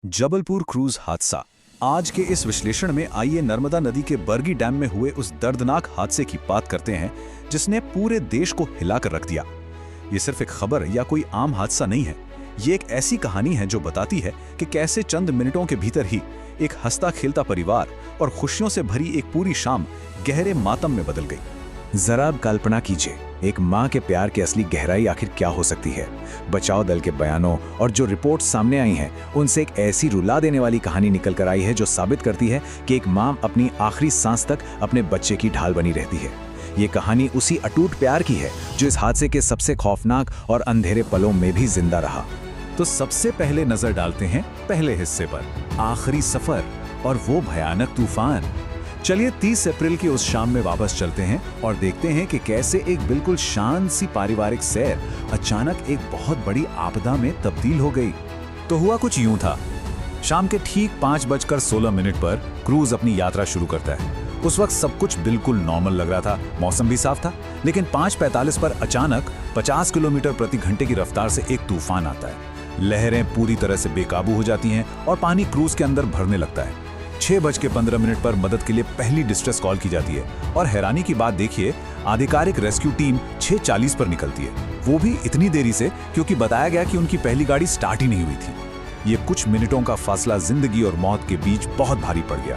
Jabalpur cruise हादसा। आज के इस विश्लेषण में आइए नर्मदा नदी के बरगी डैम में हुए उस दर्दनाक हादसे की बात करते हैं जिसने पूरे देश को हिलाकर रख दिया। ये सिर्फ एक खबर या कोई आम हादसा नहीं है, ये एक ऐसी कहानी है जो बताती है कि कैसे चंद मिनटों के भीतर ही एक हंसता खेलता परिवार और खुशियों से भरी एक पूरी शाम गहरे मातम में बदल गई। जरा अब कल्पना कीजिए, एक माँ के प्यार की असली गहराई आखिर क्या हो सकती है। बचाव दल के बयानों और जो रिपोर्ट सामने आई हैं, उनसे एक ऐसी रुला देने वाली कहानी निकल कर आई है जो साबित करती है कि एक माँ अपनी आखिरी सांस तक अपने बच्चे की ढाल बनी रहती है। ये कहानी उसी अटूट प्यार की है जो इस हादसे के सबसे खौफनाक और अंधेरे पलों में भी जिंदा रहा। तो सबसे पहले नजर डालते हैं पहले हिस्से पर, आखिरी सफर और वो भयानक तूफान। चलिए 30 अप्रैल की उस शाम में वापस चलते हैं और देखते हैं कि कैसे एक बिल्कुल शांत सी पारिवारिक सैर अचानक एक बहुत बड़ी आपदा में तब्दील हो गई। तो हुआ कुछ यूं था, शाम के ठीक 5:16 पर क्रूज अपनी यात्रा शुरू करता है। उस वक्त सब कुछ बिल्कुल नॉर्मल लग रहा था, मौसम भी साफ था, लेकिन 5:45 पर अचानक 50 किलोमीटर प्रति घंटे की रफ्तार से एक तूफान आता है। लहरें पूरी तरह से बेकाबू हो जाती हैं और पानी क्रूज के अंदर भरने लगता है। 6:15 पर मदद के लिए पहली डिस्ट्रेस कॉल की जाती है और हैरानी की बात देखिए, आधिकारिक रेस्क्यू टीम 6:40 पर निकलती है, वो भी इतनी देरी से क्योंकि बताया गया कि उनकी पहली गाड़ी स्टार्ट ही नहीं हुई थी। ये कुछ मिनटों का फासला जिंदगी और मौत के बीच बहुत भारी पड़ गया।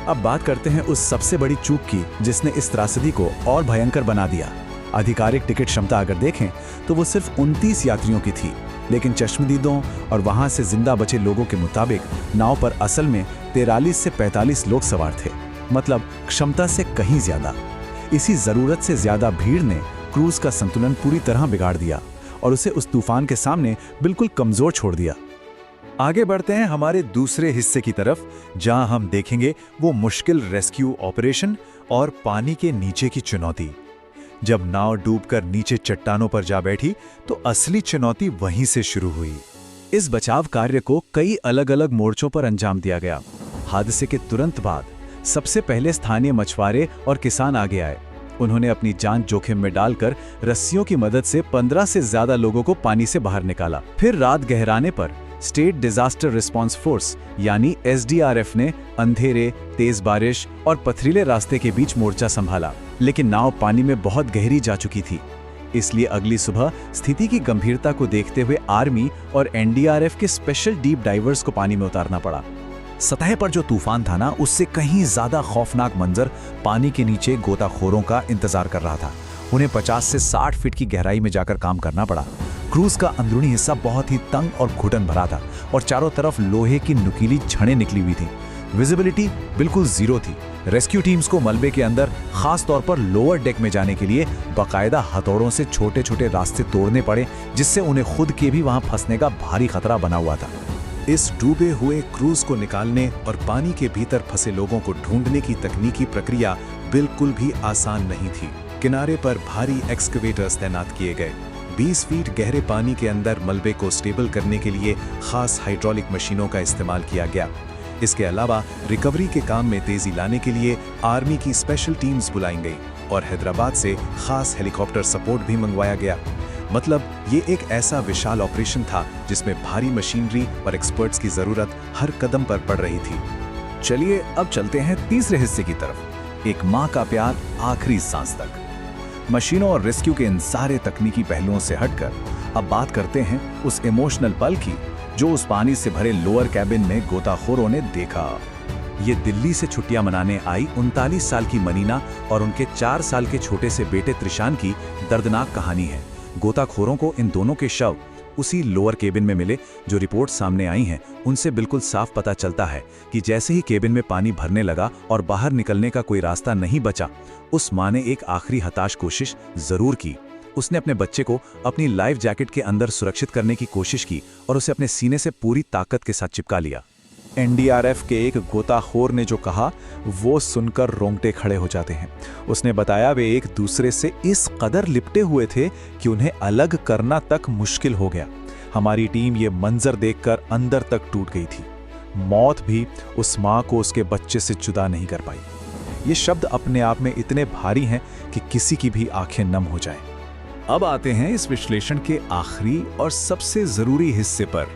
अब बात करते हैं उस सबसे बड़ी चूक की जिसने इस त्रासदी को और भयंकर बना दिया। आधिकारिक टिकट क्षमता अगर देखें तो वो सिर्फ 29 यात्रियों की थी, लेकिन चश्मदीदों और वहां से जिंदा बचे लोगों के मुताबिक नाव पर असल में 43 से 45 लोग सवार थे, मतलब क्षमता से कहीं ज्यादा। इसी जरूरत से ज्यादा भीड़ ने क्रूज का संतुलन पूरी तरह बिगाड़ दिया और उसे उस तूफान के सामने बिल्कुल कमजोर छोड़ दिया। आगे बढ़ते हैं हमारे दूसरे हिस्से की तरफ, जहां हम देखेंगे वो मुश्किल रेस्क्यू ऑपरेशन और पानी के नीचे की चुनौती। जब नाव डूबकर नीचे चट्टानों पर जा बैठी तो असली चुनौती वहीं से शुरू हुई। इस बचाव कार्य को कई अलग अलग मोर्चों पर अंजाम दिया गया। हादसे के तुरंत बाद सबसे पहले स्थानीय मछुआरे और किसान आगे आए। उन्होंने अपनी जान जोखिम में डालकर रस्सियों की मदद से 15 से ज्यादा लोगों को पानी से बाहर निकाला। फिर रात गहराने पर स्टेट डिजास्टर रिस्पांस फोर्स यानी SDRF ने अंधेरे, तेज बारिश और पथरीले रास्ते के बीच मोर्चा संभाला, लेकिन नाव पानी में बहुत गहरी जा चुकी थी। इसलिए अगली सुबह स्थिति की गंभीरता को देखते हुए आर्मी और NDRF के स्पेशल डीप डाइवर्स को पानी में उतारना पड़ा। सतह पर जो तूफान था ना, उससे कहीं ज्यादा खौफनाक मंजर पानी के नीचे गोताखोरों का इंतजार कर रहा था। उन्हें 50 से 60 फीट की गहराई में जाकर काम करना पड़ा। क्रूज का अंदरूनी हिस्सा बहुत ही तंग और घुटन भरा था और चारों तरफ लोहे की नुकीली छड़ें निकली हुई थी। विजिबिलिटी बिल्कुल जीरो थी। रेस्क्यू टीम्स को मलबे के अंदर, खास तौर पर लोअर डेक में जाने के लिए बाकायदा हथौड़ों से छोटे छोटे रास्ते तोड़ने पड़े, जिससे उन्हें खुद के भी वहां फंसने का भारी खतरा बना हुआ था। इस डूबे हुए क्रूज को निकालने और पानी के भीतर फंसे लोगों को ढूंढने की तकनीकी प्रक्रिया बिल्कुल भी आसान नहीं थी। किनारे पर भारी एक्सकवेटर्स तैनात किए गए। 20 फीट गहरे पानी के अंदर मलबे को स्टेबल करने के लिए खास हाइड्रोलिक मशीनों का इस्तेमाल किया गया। इसके अलावा रिकवरी के काम में तेजी लाने के लिए आर्मी की स्पेशल टीम्स बुलाई गई और हैदराबाद से खास हेलीकॉप्टर सपोर्ट भी मंगवाया गया। मतलब ये एक ऐसा विशाल ऑपरेशन था जिसमें भारी मशीनरी और एक्सपर्ट्स की जरूरत हर कदम पर पड़ रही थी। चलिए अब चलते हैं तीसरे हिस्से की तरफ, एक माँ का प्यार आखिरी सांस तक। मशीनों और रेस्क्यू के इन सारे तकनीकी पहलुओं से हटकर अब बात करते हैं उस इमोशनल पल की जो उस पानी से भरे लोअर कैबिन में गोताखोरों ने देखा। ये दिल्ली से छुट्टियां मनाने आई 39 साल की मनीना और उनके 4 साल के छोटे से बेटे त्रिशान की दर्दनाक कहानी है। गोताखोरों को इन दोनों के शव उसी लोअर केबिन में मिले। जो रिपोर्ट सामने आई हैं, उनसे बिल्कुल साफ पता चलता है कि जैसे ही केबिन में पानी भरने लगा और बाहर निकलने का कोई रास्ता नहीं बचा, उस माँ ने एक आखिरी हताश कोशिश जरूर की। उसने अपने बच्चे को अपनी लाइफ जैकेट के अंदर सुरक्षित करने की कोशिश की और उसे अपने सीने से पूरी ताकत के साथ चिपका लिया। NDRF के एक गोताखोर ने जो कहा, वो सुनकर रोंगटे खड़े हो जाते हैं। उसने बताया वे एक दूसरे से इस कदर लिपटे हुए थे कि उन्हें अलग करना तक मुश्किल हो गया। हमारी टीम ये मंजर देखकर अंदर तक टूट गई थी। मौत भी उस माँ को उसके बच्चे से जुदा नहीं कर पाई। ये शब्द अपने आप में इतने भारी हैं कि किसी की भी आंखें नम हो जाएं। अब आते हैं इस विश्लेषण के आखिरी और सबसे जरूरी हिस्से पर,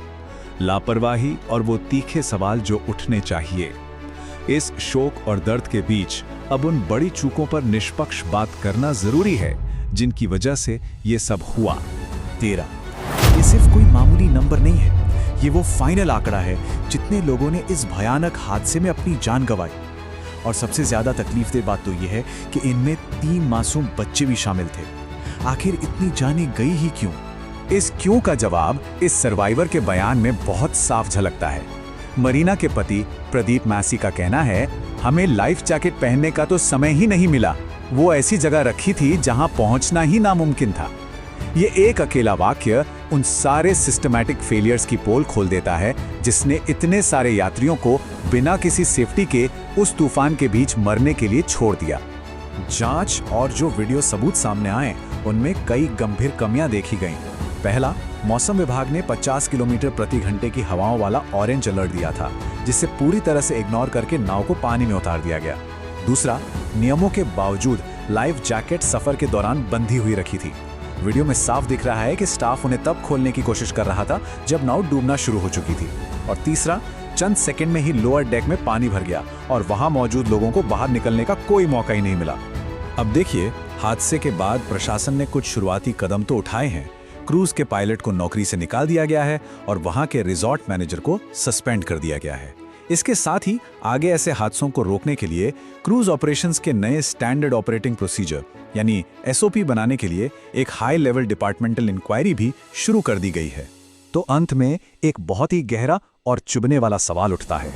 लापरवाही और वो तीखे सवाल जो उठने चाहिए। इस शोक और दर्द के बीच अब उन बड़ी चूकों पर निष्पक्ष बात करना जरूरी है जिनकी वजह से ये सब हुआ। 13 ये सिर्फ कोई मामूली नंबर नहीं है, ये वो फाइनल आंकड़ा है जितने लोगों ने इस भयानक हादसे में अपनी जान गंवाई। और सबसे ज्यादा तकलीफदेह बात तो ये है कि इनमें 3 मासूम बच्चे भी शामिल थे। आखिर इतनी जानें गई ही क्यों? इस क्यों का जवाब इस सर्वाइवर के बयान में बहुत साफ झलकता है। मरीना के पति प्रदीप मैसी का कहना है, हमें लाइफ जैकेट पहनने का तो समय ही नहीं मिला, वो ऐसी जगह रखी थी जहां पहुंचना ही नामुमकिन था। ये एक अकेला वाक्य उन सारे सिस्टमैटिक फेलियर्स की पोल खोल देता है जिसने इतने सारे यात्रियों को बिना किसी सेफ्टी के उस तूफान के बीच मरने के लिए छोड़ दिया। जांच और जो वीडियो सबूत सामने आए उनमें कई गंभीर कमियां देखी गईं। पहला, मौसम विभाग ने 50 किलोमीटर प्रति घंटे की हवाओं वाला ऑरेंज अलर्ट दिया था, जिसे पूरी तरह से इग्नोर करके नाव को पानी में उतार दिया गया। दूसरा, नियमों के बावजूद लाइफ जैकेट सफर के दौरान बंधी हुई रखी थी। वीडियो में साफ दिख रहा है कि स्टाफ उन्हें तब खोलने की कोशिश कर रहा था जब नाव डूबना शुरू हो चुकी थी। और तीसरा, चंद सेकंड में ही लोअर डेक में पानी भर गया और वहां मौजूद लोगों को बाहर निकलने का कोई मौका ही नहीं मिला। अब देखिए, हादसे के बाद प्रशासन ने कुछ शुरुआती कदम तो उठाए हैं। क्रूज के पायलट को नौकरी से निकाल दिया गया है और वहां के रिजॉर्ट मैनेजर को सस्पेंड कर दिया गया है। इसके साथ ही आगे ऐसे हादसों को रोकने के लिए क्रूज ऑपरेशंस के नए स्टैंडर्ड ऑपरेटिंग प्रोसीजर यानी एसओपी बनाने के लिए एक हाई लेवल डिपार्टमेंटल इंक्वायरी भी शुरू कर दी गई है। तो अंत में एक बहुत ही गहरा और चुभने वाला सवाल उठता है,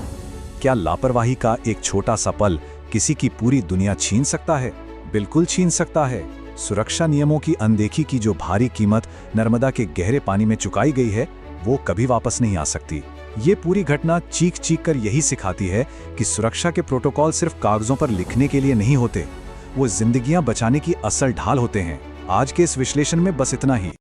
क्या लापरवाही का एक छोटा सा पल किसी की पूरी दुनिया छीन सकता है? बिल्कुल छीन सकता है। सुरक्षा नियमों की अनदेखी की जो भारी कीमत नर्मदा के गहरे पानी में चुकाई गई है, वो कभी वापस नहीं आ सकती। ये पूरी घटना चीख चीख कर यही सिखाती है कि सुरक्षा के प्रोटोकॉल सिर्फ कागजों पर लिखने के लिए नहीं होते, वो जिंदगियां बचाने की असल ढाल होते हैं। आज के इस विश्लेषण में बस इतना ही।